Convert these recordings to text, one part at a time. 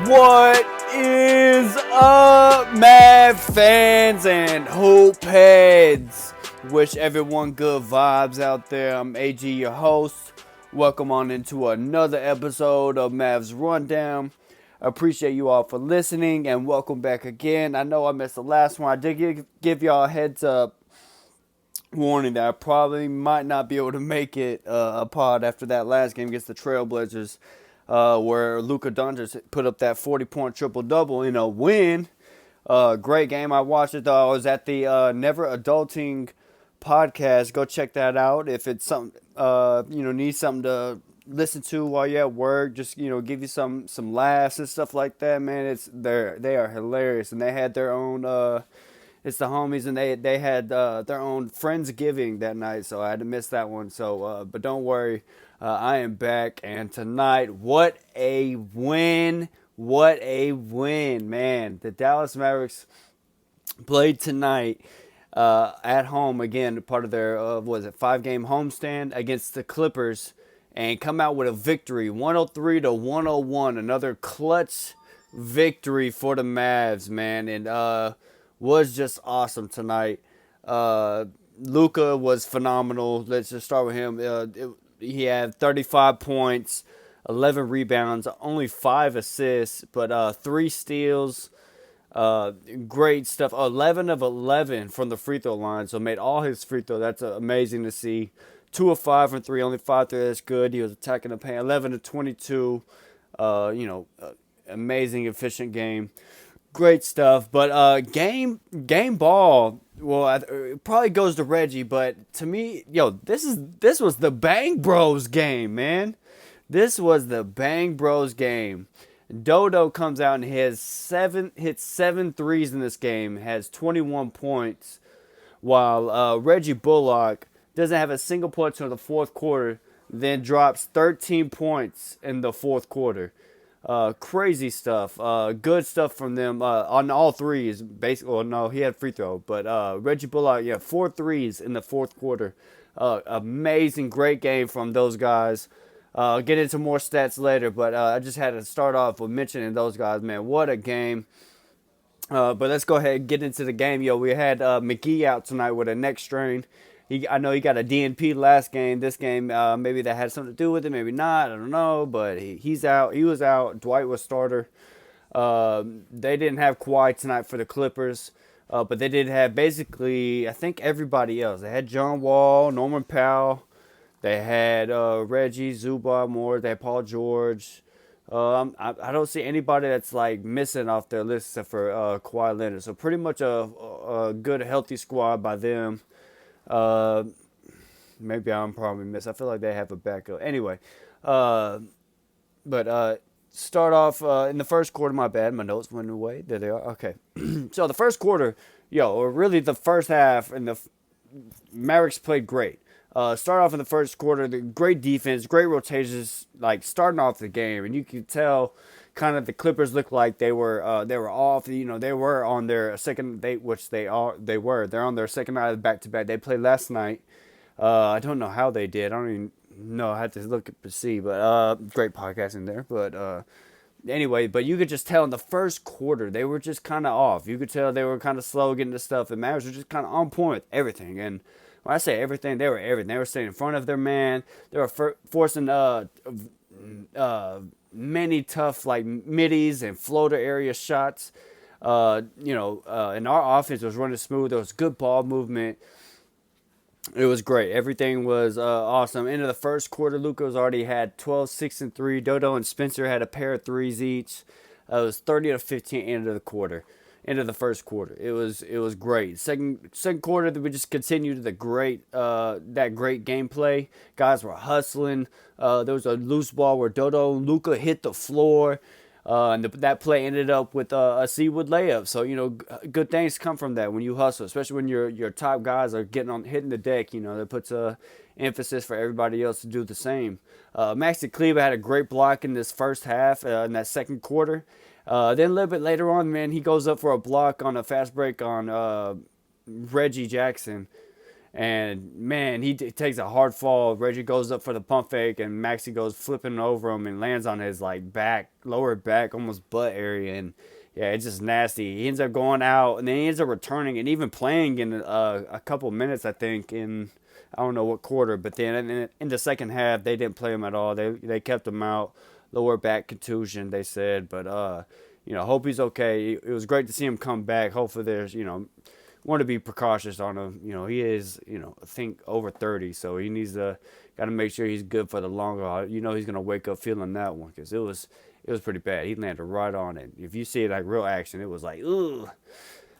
What is up, Mav fans and hoop heads? Wish everyone good vibes out there. I'm AG, your host. Welcome on into another episode of Mavs Rundown. Appreciate you all for listening and welcome back again. I know I missed the last one. I did give y'all a heads up warning that I probably might not be able to make it a pod after that last game against the Trailblazers, where Luka Doncic put up that 40-point triple-double in a win. Great game. I watched it, though. I was at the Never Adulting podcast. Go check that out. If it's something, need something to listen to while you're at work, just, give you some laughs and stuff like that, man. They are hilarious. And they had their own, it's the homies, and they had their own Friendsgiving that night, so I had to miss that one. So, but don't worry, I am back, and tonight, what a win! What a win, man! The Dallas Mavericks played tonight at home again, part of their 5-game homestand against the Clippers, and come out with a victory, 103-101, another clutch victory for the Mavs, man, and was just awesome tonight. Luka was phenomenal. Let's just start with him. He had 35 points, 11 rebounds, only 5 assists, but 3 steals. Great stuff. 11 of 11 from the free throw line, so made all his free throws. That's amazing to see. 2 of 5 from 3, only 5 3. That's good. He was attacking the paint. 11 of 22. Amazing, efficient game. Great stuff, but game ball. Well, it probably goes to Reggie, but to me, this was the Bang Bros game, man. This was the Bang Bros game. Dodo comes out and hits 7 threes in this game, has 21 points, while Reggie Bullock doesn't have a single point until the fourth quarter, then drops 13 points in the fourth quarter. Crazy stuff. Good stuff from them on all threes. Basically, well, no, he had free throw, but Reggie Bullock, 4 threes in the fourth quarter. Amazing, great game from those guys. Get into more stats later, but I just had to start off with mentioning those guys. Man, what a game! But let's go ahead and get into the game. We had McGee out tonight with a neck strain. I know he got a DNP last game. This game, maybe that had something to do with it, maybe not. I don't know, but he's out. He was out. Dwight was starter. They didn't have Kawhi tonight for the Clippers, but they did have basically, I think, everybody else. They had John Wall, Norman Powell. They had Reggie, Zubac, Moore. They had Paul George. I don't see anybody that's like missing off their list except for Kawhi Leonard. So pretty much a good, healthy squad by them. Maybe I'm probably missed. I feel like they have a backup. Anyway, but start off in the first quarter. My bad, my notes went away. There they are. Okay, so the first quarter, or really the first half, and the Mavericks played great. Start off in the first quarter, the great defense, great rotations, like starting off the game, and you could tell kind of the Clippers looked like they were off. They were on their second date, which they were. They're on their second night of back-to-back. They played last night. I don't know how they did. I don't even know. I had to look to see, but great podcasting there. But anyway, but you could just tell in the first quarter they were just kind of off. You could tell they were kind of slow getting to stuff. The Mavs were just kind of on point with everything. And when I say everything, they were everything. They were staying in front of their man. They were forcing many tough like middies and floater area shots. And our offense was running smooth. There was good ball movement. It was great. Everything was awesome. Into the first quarter, Luka's already had 12, 6, and 3. Dodo and Spencer had a pair of threes each. It was 30-15 into the first quarter. It was great. Second quarter, we just continued that great gameplay. Guys were hustling. There was a loose ball where Dodo and Luka hit the floor. And that play ended up with a Seawood layup. So, good things come from that when you hustle, especially when your top guys are hitting the deck. That puts a emphasis for everybody else to do the same. Maxi Kleber had a great block in this first half, in that second quarter. Then a little bit later on, man, he goes up for a block on a fast break on Reggie Jackson. And man, he takes a hard fall. Reggie goes up for the pump fake, and Maxi goes flipping over him and lands on his like back, lower back, almost butt area. And yeah, it's just nasty. He ends up going out, and then he ends up returning and even playing in a couple minutes, I think, in I don't know what quarter. But then in the second half, they didn't play him at all. They kept him out, lower back contusion, they said. But hope he's okay. It was great to see him come back. Hopefully, there's want to be precautious on him. He is, I think over 30, so he needs to got to make sure he's good for the long haul. He's gonna wake up feeling that one because it was pretty bad. He landed right on it. If you see it like real action, it was like ugh.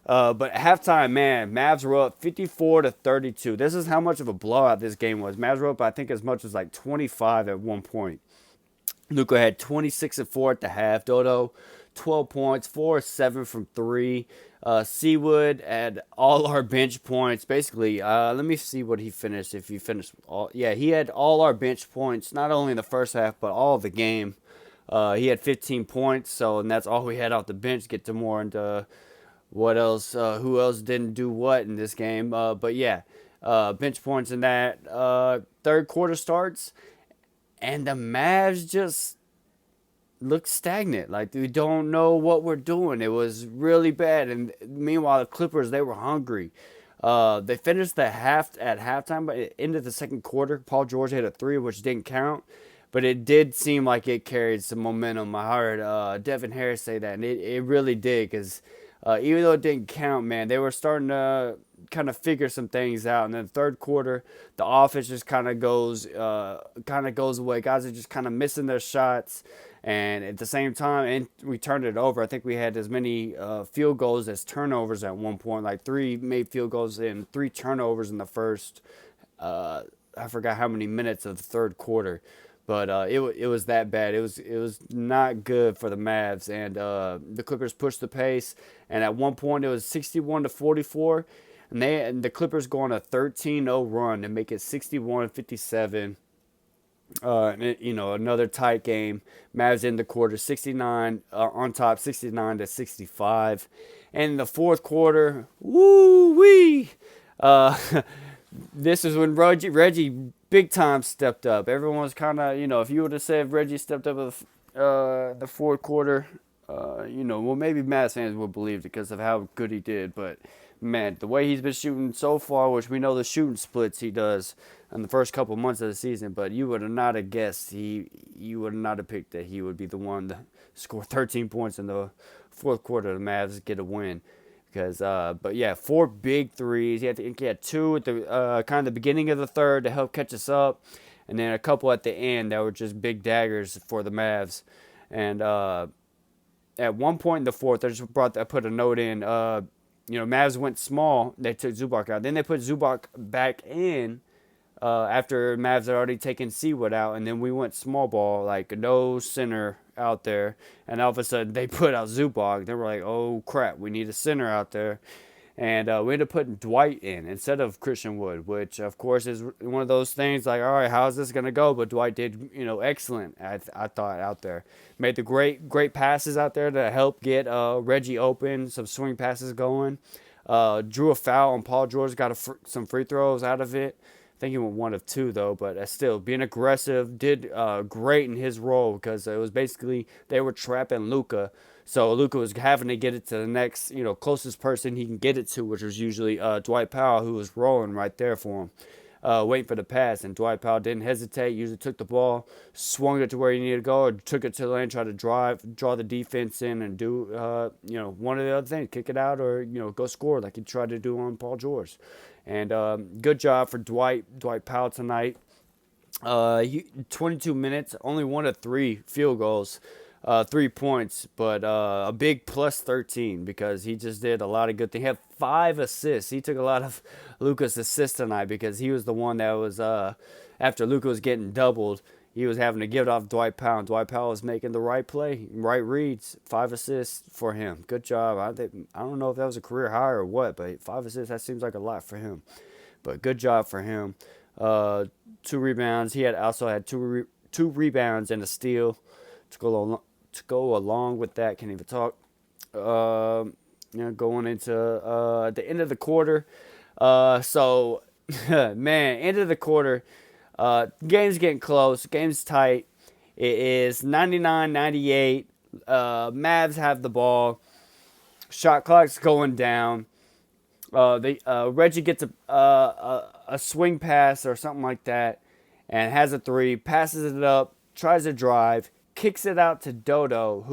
But at halftime, man, Mavs were up 54-32. This is how much of a blowout this game was. Mavs were up, I think, as much as like 25 at one point. Luka had 26 and 4 at the half. Dodo, 12 points, 4 or 7 from 3. Seawood had all our bench points. Basically, let me see what he finished. If he finished all, yeah, he had all our bench points, not only in the first half, but all of the game. He had 15 points, and that's all we had off the bench. Get to more into what else, who else didn't do what in this game. But yeah, bench points in that. Third quarter starts, and the Mavs just look stagnant. Like we don't know what we're doing. It was really bad. And meanwhile, the Clippers, they were hungry. They finished the half at halftime, but it ended the second quarter. Paul George hit a three, which didn't count, but it did seem like it carried some momentum. I heard Devin Harris say that, and it really did because even though it didn't count, man, they were starting to kind of figure some things out. And then the third quarter, the offense just kind of goes away. Guys are just kind of missing their shots. And at the same time, and we turned it over. I think we had as many field goals as turnovers at one point, like 3 made field goals and 3 turnovers in the first. I forgot how many minutes of the third quarter, but it was that bad. It was not good for the Mavs, and the Clippers pushed the pace. And at one point, it was 61-44, and the Clippers go on a 13-0 run and make it 61-57. Another tight game. Mavs in the quarter, 69 on top, 69-65, and in the fourth quarter, woo wee. Uh, this is when Reggie big time stepped up. Everyone was kind of, if you would have said Reggie stepped up at the fourth quarter, well, maybe Mavs fans would believe it because of how good he did. But man, the way he's been shooting so far, which we know the shooting splits he does in the first couple months of the season, but you would have not have guessed you would not have picked that he would be the one to score 13 points in the fourth quarter. The Mavs get a win. Because, but yeah, 4 big threes. He had 2 at the kind of the beginning of the third to help catch us up, and then a couple at the end that were just big daggers for the Mavs. And at one point in the fourth, I put a note in. Mavs went small. They took Zubac out. Then they put Zubac back in after Mavs had already taken Seawood out, and then we went small ball, like no center out there, and all of a sudden they put out Zubac. They were like, oh crap, we need a center out there. And we ended up putting Dwight in instead of Christian Wood, which of course is one of those things like, all right, how's this gonna go? But Dwight did, excellent. I thought out there, made the great passes out there to help get Reggie open, some swing passes going. Drew a foul on Paul George, got some free throws out of it. I think he went 1 of 2 though, but still being aggressive, did great in his role because it was basically they were trapping Luka. So Luka was having to get it to the next, closest person he can get it to, which was usually Dwight Powell, who was rolling right there for him, waiting for the pass. And Dwight Powell didn't hesitate, usually took the ball, swung it to where he needed to go, or took it to the lane, tried to draw the defense in and do, one of the other things, kick it out or, go score like he tried to do on Paul George. And good job for Dwight Powell tonight. 22 minutes, only 1 of 3 field goals, 3 points, but a big plus 13 because he just did a lot of good things. He had 5 assists. He took a lot of Luka's assists tonight because he was the one that was, after Luka was getting doubled, he was having to give it off Dwight Powell. Dwight Powell was making the right play, right reads. 5 assists for him. Good job. I don't know if that was a career high or what, but 5 assists, that seems like a lot for him. But good job for him. 2 rebounds. He also had two rebounds and a steal to go along with that. Can't even talk. Going into the end of the quarter. So Man, end of the quarter. Game's getting close. Game's tight. It is 99-98. Mavs have the ball. Shot clock's going down. Reggie gets a swing pass or something like that, and has a three. Passes it up. Tries to drive. Kicks it out to Dodo,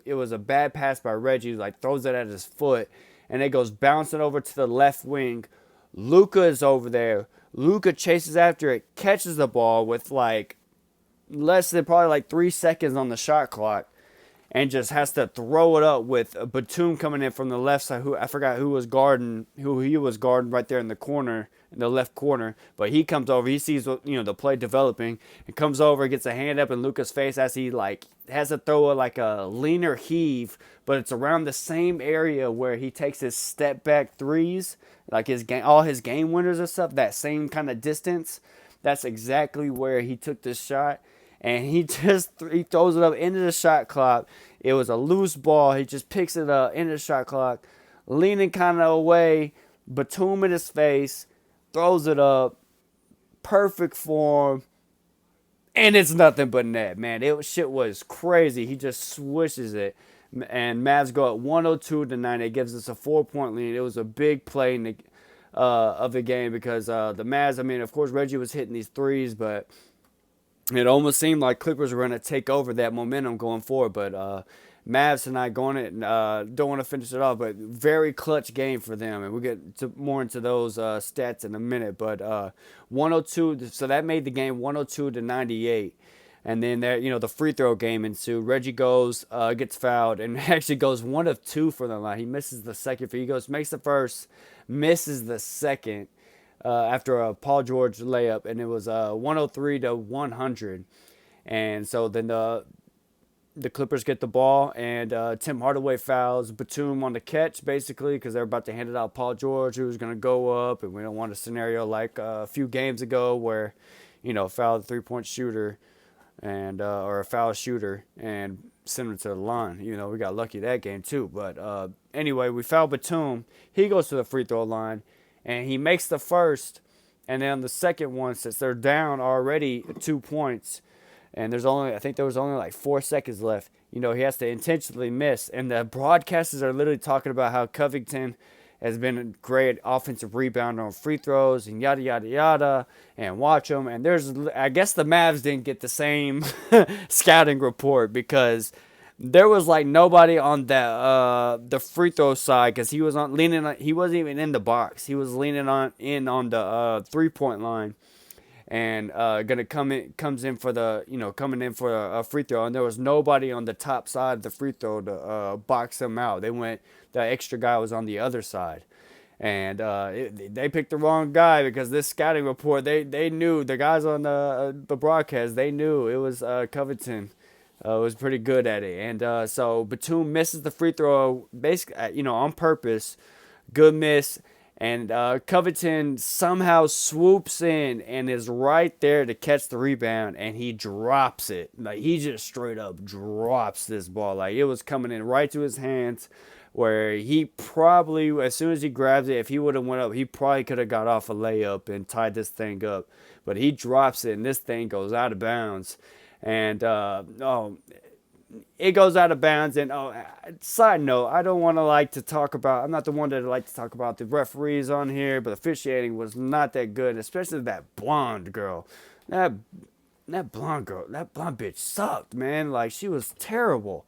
it was a bad pass by Reggie. Like throws it at his foot, and it goes bouncing over to the left wing. Luka is over there. Luka chases after it, catches the ball with like less than probably like 3 seconds on the shot clock, and just has to throw it up with Batum coming in from the left side. Who I forgot who he was guarding right there in the corner, in the left corner. But he comes over, he sees the play developing, and comes over, gets a hand up in Luka's face as he like has to throw like a leaner heave, but it's around the same area where he takes his step back threes, like all his game winners and stuff. That same kind of distance. That's exactly where he took this shot. And he throws it up into the shot clock. It was a loose ball. He just picks it up into the shot clock, leaning kind of away, Batum in his face, throws it up, perfect form, and it's nothing but net, man. Shit was crazy. He just swishes it, and Mavs go at 102-90. It gives us a 4-point lead. It was a big play of the game because the Mavs. I mean, of course, Reggie was hitting these threes, but it almost seemed like Clippers were going to take over that momentum going forward, but Mavs tonight going it. Don't want to finish it off, but very clutch game for them, and we'll get more into those stats in a minute. But 102, so that made the game 102-98. And then there, the free throw game ensued. Reggie gets fouled, and actually goes 1 of 2 for the line. He misses the second free. He makes the first, misses the second. After a Paul George layup, and it was 103-100. And so then the Clippers get the ball, and Tim Hardaway fouls Batum on the catch, basically, because they're about to hand it out Paul George, who was going to go up, and we don't want a scenario like a few games ago where, foul the three-point shooter and or a foul shooter and send him to the line. We got lucky that game too. But anyway, we foul Batum. He goes to the free throw line, and he makes the first, and then the second one, since they're down already 2 points, and I think there was only like 4 seconds left, he has to intentionally miss. And the broadcasters are literally talking about how Covington has been a great offensive rebounder on free throws and yada, yada, yada, and watch him. And I guess the Mavs didn't get the same scouting report because there was like nobody on the free throw side because he was he wasn't even in the box. He was leaning on the 3-point line, and comes in for coming in for a free throw, and there was nobody on the top side of the free throw to box him out. The extra guy was on the other side. And they picked the wrong guy because this scouting report, they knew, the guys on the broadcast, they knew it was Covington. Was pretty good at it. And so Batum misses the free throw basically, on purpose. Good miss. And Covington somehow swoops in and is right there to catch the rebound, and he drops it. Like, he just straight up drops this ball. Like, it was coming in right to his hands, where he probably, as soon as he grabs it, if he would have went up, he probably could have got off a layup and tied this thing up. But he drops it, and this thing goes out of bounds. And it goes out of bounds. And side note, I don't want to talk about. I'm not the one that like to talk about the referees on here, but officiating was not that good, especially that blonde girl. That blonde bitch sucked, man. Like, she was terrible,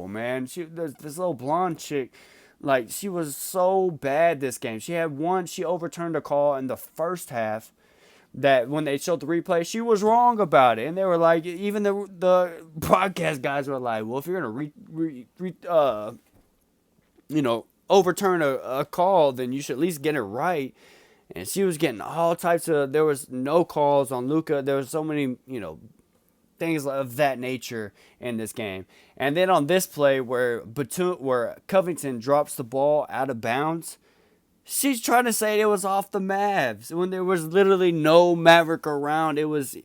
man. This little blonde chick. Like, she was so bad this game. She overturned a call in the first half that when they showed the replay, she was wrong about it. And they were like, even the broadcast guys were like, well, if you're going to, overturn a call, then you should at least get it right. And she was getting all types of, there was no calls on Luka. There was so many, things of that nature in this game. And then on this play where Covington drops the ball out of bounds, she's trying to say it was off the Mavs when there was literally no Maverick around. It was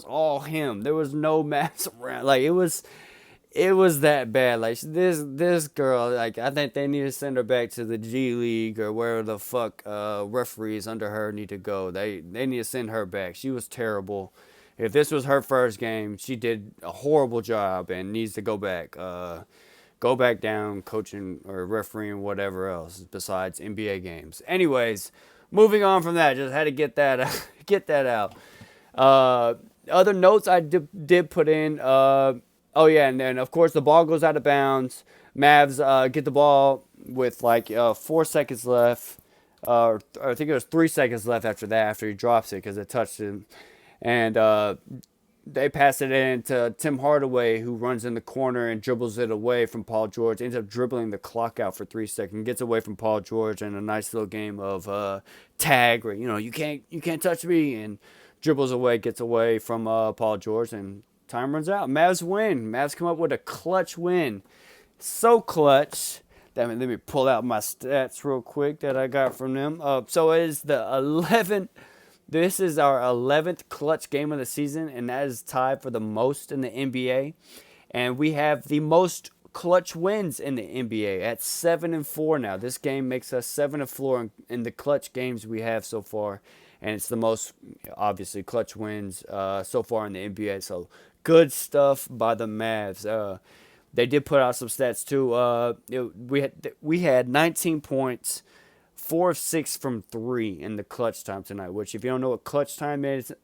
all him. There was no Mavs around. Like, it was that bad. Like this girl, like I think they need to send her back to the G League or where the fuck referees under her need to go. They need to send her back. She was terrible. If this was her first game, she did a horrible job and needs to go back down coaching or refereeing whatever else besides NBA games. Anyways, moving on from that, just had to get that get that out. Uh, Other notes I did put in. Oh yeah, and then of course the ball goes out of bounds. Mavs get the ball with like 4 seconds left. Or I think it was 3 seconds left after that, after he drops it because it touched him, and they pass it in to Tim Hardaway, who runs in the corner and dribbles it away from Paul George. Ends up dribbling the clock out for 3 seconds, gets away from Paul George, and a nice little game of tag where you can't touch me, and dribbles away, gets away from Paul George, and time runs out. Mavs win. Mavs come up with a clutch win, so clutch. Let me pull out my stats real quick that I got from them. So it is the 11th. This is our 11th clutch game of the season, and that is tied for the most in the NBA. And we have the most clutch wins in the NBA at 7-4 now. This game makes us 7-4 in the clutch games we have so far, and it's the most obviously clutch wins so far in the NBA. So good stuff by the Mavs. They did put out some stats too. We had 19 points, 4 of 6 from three in the clutch time tonight. Which, if you don't know what clutch time is,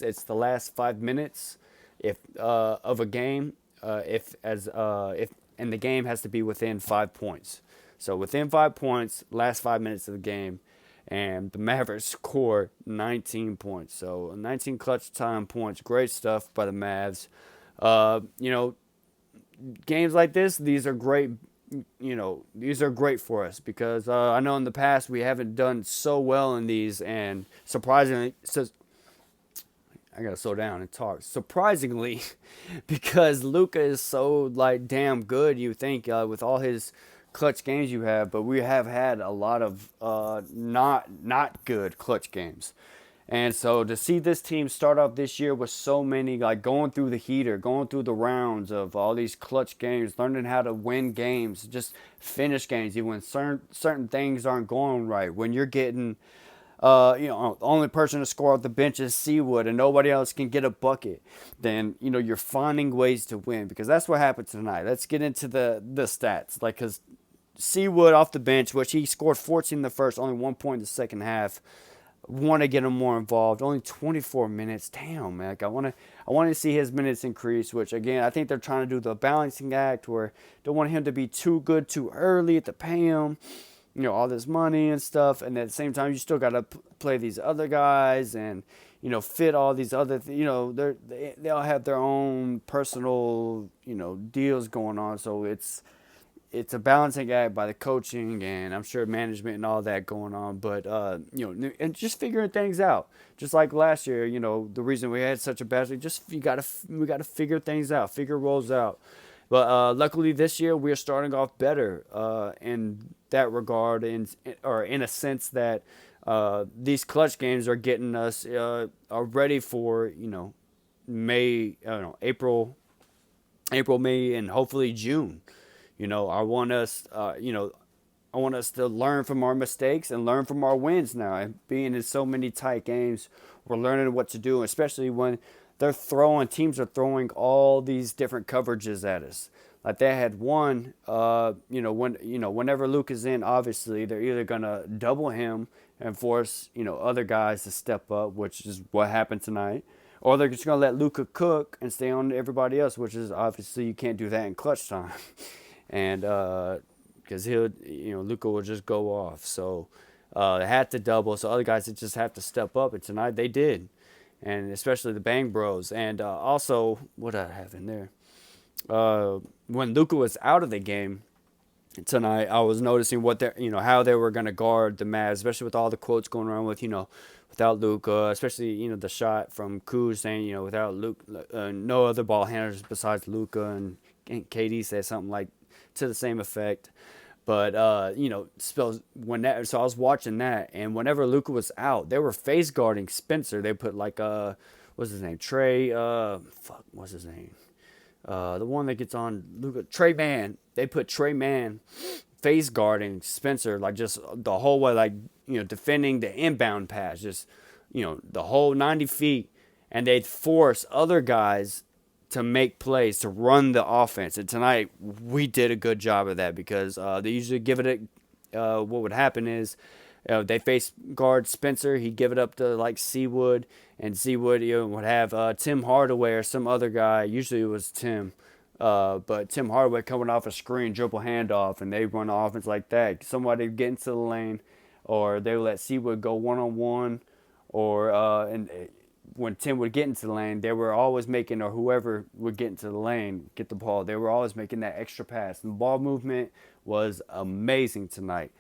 it's the last 5 minutes if of a game. If and the game has to be within 5 points. So within 5 points, last 5 minutes of the game, and the Mavericks scored 19 points. So 19 clutch time points. Great stuff by the Mavs. You know, games like this, these are great. These are great for us because I know in the past we haven't done so well in these, and surprisingly, I gotta slow down and talk. Surprisingly, because Luka is so like damn good, you think with all his clutch games you have, but we have had a lot of not good clutch games. And so to see this team start off this year with so many, like going through the heater, going through the rounds of all these clutch games, learning how to win games, just finish games, even when certain things aren't going right. When you're getting, the only person to score off the bench is Seawood and nobody else can get a bucket, then, you're finding ways to win because that's what happened tonight. Let's get into the stats. Like, because Seawood off the bench, which he scored 14 in the first, only 1 point in the second half. Want to get him more involved. Only 24 minutes. Damn, man. Like, I want to see his minutes increase, which, again, I think they're trying to do the balancing act where don't want him to be too good too early to pay him, all this money and stuff. And at the same time, you still got to play these other guys and, fit all these other, they all have their own personal, deals going on. So it's a balancing act by the coaching and I'm sure management and all that going on, but and just figuring things out. Just like last year, the reason we had such a bad league, we gotta figure things out, figure roles out. But luckily this year we are starting off better in that regard, or in a sense that these clutch games are getting us are ready for May, I don't know, April, May, and hopefully June. I want us, I want us to learn from our mistakes and learn from our wins now. And being in so many tight games, we're learning what to do, especially when teams are throwing all these different coverages at us. Like they had one, whenever Luke is in, obviously they're either gonna double him and force other guys to step up, which is what happened tonight, or they're just gonna let Luka cook and stay on everybody else, which is obviously you can't do that in clutch time. And because Luka will just go off. So they had to double. So other guys just have to step up. And tonight they did. And especially the Bang Bros. And also, what did I have in there? When Luka was out of the game tonight, I was noticing how they were going to guard the Mavs, especially with all the quotes going around with, without Luka, especially, the shot from Kuz saying, without Luka, no other ball handlers besides Luka. And KD said something like, to the same effect, but so I was watching that, and whenever Luka was out, they were face guarding Spencer. They put like what's his name, Trey, what's his name, the one that gets on Luka, Trey Mann. They put Trey Mann face guarding Spencer, like just the whole way, like, defending the inbound pass, just, the whole 90 feet. And they'd force other guys to make plays, to run the offense. And tonight, we did a good job of that because they usually give it what would happen is they face guard Spencer. He'd give it up to like Seawood, and Seawood would have Tim Hardaway or some other guy. Usually it was Tim. But Tim Hardaway coming off a screen, dribble handoff, and they run the offense like that. Somebody get into the lane, or they would let Seawood go one-on-one, or and when Tim would get into the lane, they were always making, or whoever would get into the lane, get the ball, they were always making that extra pass. And the ball movement was amazing tonight.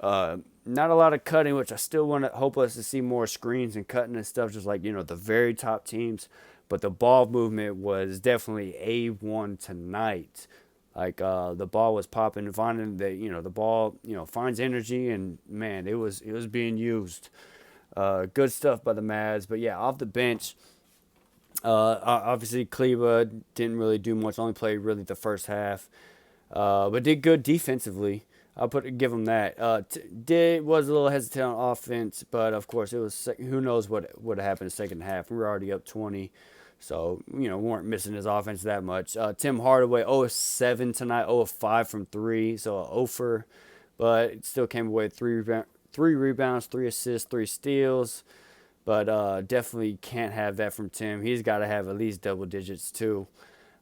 Not a lot of cutting, which I still want to hope us to see more screens and cutting and stuff, just like, the very top teams. But the ball movement was definitely A1 tonight. Like, the ball was popping and finding the ball, finds energy, and man, it was being used. Good stuff by the Mavs. But yeah, off the bench, obviously Kleba didn't really do much, only played really the first half. But did good defensively. Give him that. Was a little hesitant on offense, but of course it was. Who knows what would happen in the second half? We were already up 20, so we weren't missing his offense that much. Tim Hardaway 0 of 7 tonight, 0 of 5 from 3, so 0 for, but it still came away with 3 rebounds, 3 assists, 3 steals. But definitely can't have that from Tim. He's got to have at least double digits too.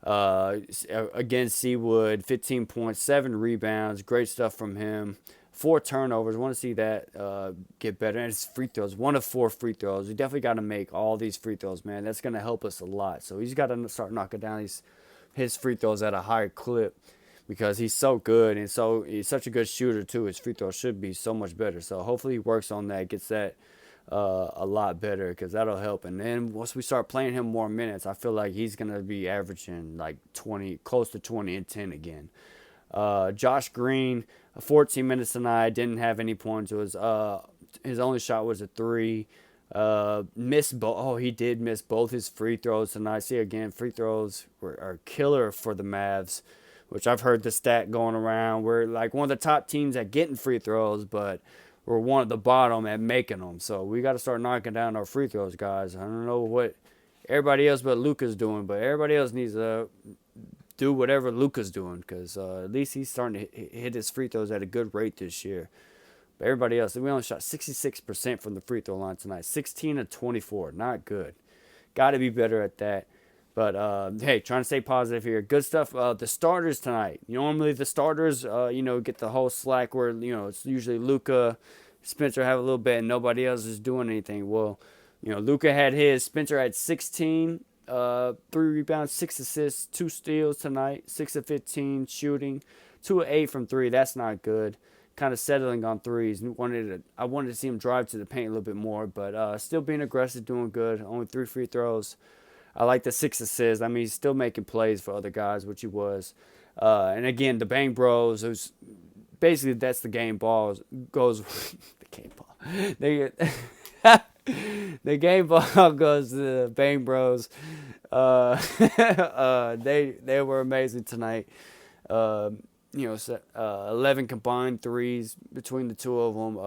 Against Seawood, 15 points, 7 rebounds, great stuff from him. 4 turnovers. Want to see that get better. And his free throws, 1 of 4 free throws. We definitely got to make all these free throws, man. That's going to help us a lot. So he's got to start knocking down his free throws at a higher clip because he's so good, and he's such a good shooter too. His free throws should be so much better. So hopefully he works on that, gets that a lot better, because that'll help. And then once we start playing him more minutes, I feel like he's going to be averaging like 20, close to 20 and 10 again. Josh Green, 14 minutes tonight, didn't have any points. It was his only shot was a 3. He did miss both his free throws tonight. See, again, free throws are killer for the Mavs, which I've heard the stat going around. We're like one of the top teams at getting free throws, but we're one of the bottom at making them. So we got to start knocking down our free throws, guys. I don't know what everybody else but Luka's doing, but everybody else needs to do whatever Luka's doing, because at least he's starting to hit his free throws at a good rate this year. But everybody else, we only shot 66% from the free throw line tonight. 16 of 24, not good. Got to be better at that. But, hey, trying to stay positive here. Good stuff. The starters tonight. Normally the starters, get the whole slack where, it's usually Luka, Spencer have a little bit, and nobody else is doing anything. Well, Luka had his. Spencer had 16, 3 rebounds, 6 assists, 2 steals tonight, 6 of 15 shooting, 2 of 8 from 3. That's not good. Kind of settling on threes. I wanted to see him drive to the paint a little bit more, but still being aggressive, doing good. Only 3 free throws. I like the 6 assists. I mean, he's still making plays for other guys, which he was. And again, the Bang Bros, basically that's the game ball goes. The game ball. The game ball goes to the Bang Bros. They were amazing tonight. 11 combined threes between the two of them.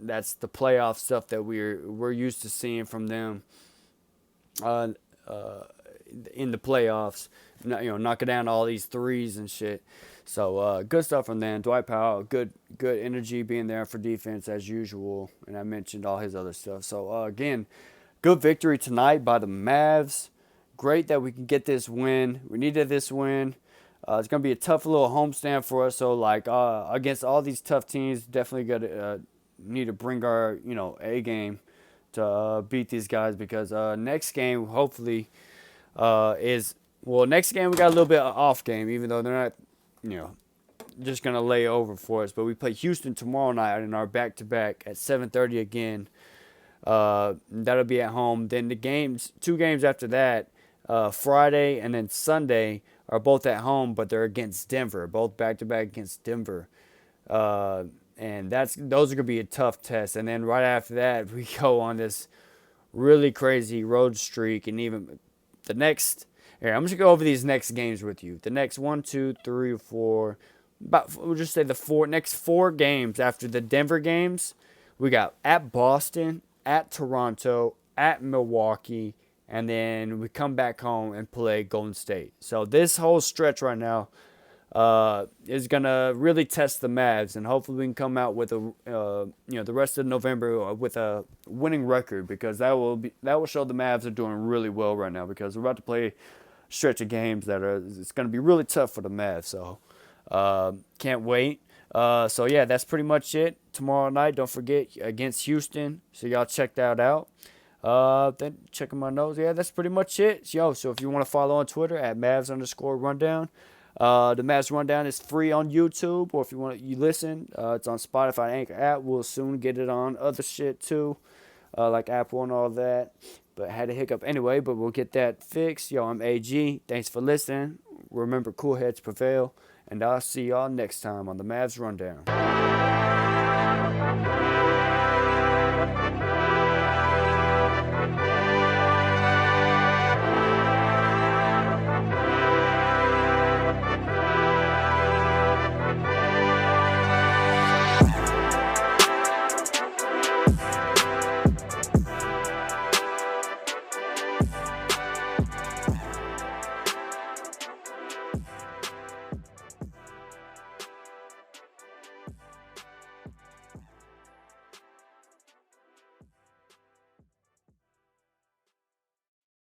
That's the playoff stuff that we're used to seeing from them. In the playoffs, knocking down all these threes and shit. So good stuff from them. Dwight Powell, good energy being there for defense as usual, and I mentioned all his other stuff. So again, good victory tonight by the Mavs. Great that we can get this win. We needed this win. It's gonna be a tough little homestand for us. So against all these tough teams, definitely gonna need to bring our A game to beat these guys, because next game hopefully next game we got a little bit of off game, even though they're not just gonna lay over for us. But we play Houston tomorrow night in our back-to-back at 7:30 again. That'll be at home. Then the 2 games after that, Friday and then Sunday, are both at home, but they're against Denver, both back-to-back against Denver. And those are going to be a tough test. And then right after that, we go on this really crazy road streak. And even the next, Here, I'm just gonna go over these next games with you. The next 1, 2, 3, 4, about we'll just say the next four games after the Denver games. We got at Boston, at Toronto, at Milwaukee, and then we come back home and play Golden State. So this whole stretch right now is gonna really test the Mavs, and hopefully we can come out with the rest of November with a winning record, because that will show the Mavs are doing really well right now, because we're about to play a stretch of games it's gonna be really tough for the Mavs. So can't wait. So yeah, that's pretty much it. Tomorrow night, don't forget, against Houston. So y'all check that out. Then checking my notes. Yeah, that's pretty much it. So if you want to follow on Twitter at Mavs_rundown. The Mavs Rundown is free on YouTube, or if you listen, it's on Spotify, Anchor app. We'll soon get it on other shit too, like Apple and all that. But I had a hiccup anyway, but we'll get that fixed. I'm AG. Thanks for listening. Remember, cool heads prevail, and I'll see y'all next time on the Mavs Rundown.